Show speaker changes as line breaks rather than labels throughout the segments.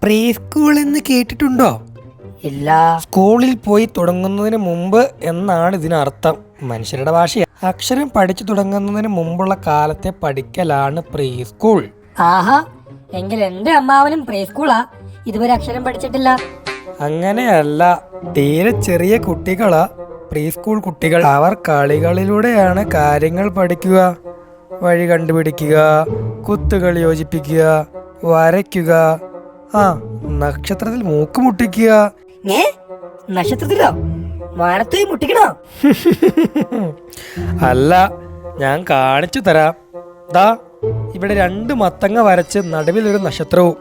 Pre school എന്ന് കേട്ടിട്ടുണ്ടോ?
ഇല്ല.
സ്കൂളിൽ പോയി തുടങ്ങുന്നതിന് മുമ്പ് എന്നാണ് ഇതിനർത്ഥം. മനുഷ്യരുടെ ഭാഷ. അക്ഷരം പഠിച്ചു തുടങ്ങുന്നതിന് മുമ്പുള്ള കാലത്തെ പഠിക്കലാണ് പ്രീ സ്കൂൾ.
ആഹാ, എങ്കിൽ എന്റെ അമ്മാവനും പ്രീ സ്കൂളാ. ഇതുവരെ അക്ഷരം പഠിച്ചിട്ടില്ല.
അങ്ങനെയല്ല, തീരെ ചെറിയ കുട്ടികളാ പ്രീ സ്കൂൾ കുട്ടികൾ. അവർ കളികളിലൂടെയാണ് കാര്യങ്ങൾ പഠിക്കുക. വഴി കണ്ടുപിടിക്കുക, കുത്തുകൾ യോജിപ്പിക്കുക, വരയ്ക്കുക, നക്ഷത്രത്തിൽ മൂക്ക് മുട്ടിക്കുക.
നക്ഷത്രത്തിലോ? വാനത്തിൽ മുട്ടിക്കണോ?
അല്ല, ഞാൻ കാണിച്ചു തരാം. ദാ ഇവിടെ 2 മത്തങ്ങ വരച്ച് നടുവിലൊരു നക്ഷത്രവും.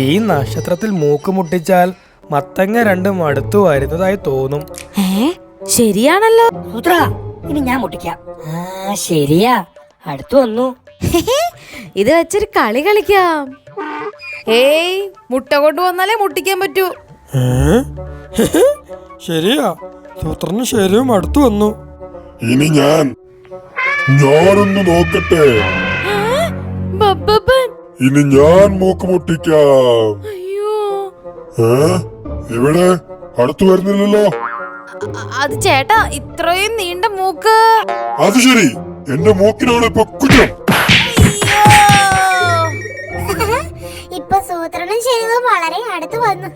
ഈ നക്ഷത്രത്തിൽ മൂക്ക് മുട്ടിച്ചാൽ മത്തങ്ങ 2 അടുത്തു വരുന്നതായി തോന്നും.
ശരിയാണല്ലോ.
സൂത്ര, ഇനി ഞാൻ മുട്ടിക്കാം. ശരിയാ, അടുത്തു വന്നു.
ഇത് വെച്ചൊരു കളി കളിക്കാം. ഏയ്, മുട്ട കൊണ്ടുവന്നാലേ മുട്ടിക്കാൻ പറ്റൂ.
ശരിയാ, സൂത്രന് ശരിയും അടുത്തു വന്നു.
ഇനി ഞാനൊന്ന് നോക്കട്ടെ. ഇനി ഞാൻ മൂക്ക് മുട്ടിക്കാം.
അയ്യോ,
ഇവിടെ അടുത്തു വരുന്നില്ലല്ലോ.
അത് ചേട്ടാ, ഇത്രയും നീണ്ട മൂക്ക്.
അത് ശരി, എന്റെ മൂക്കിനാണ് ഇപ്പൊ കുറ്റം.
ഇപ്പൊ സൂത്രനും ശരിയും വളരെ അടുത്ത് വന്നു.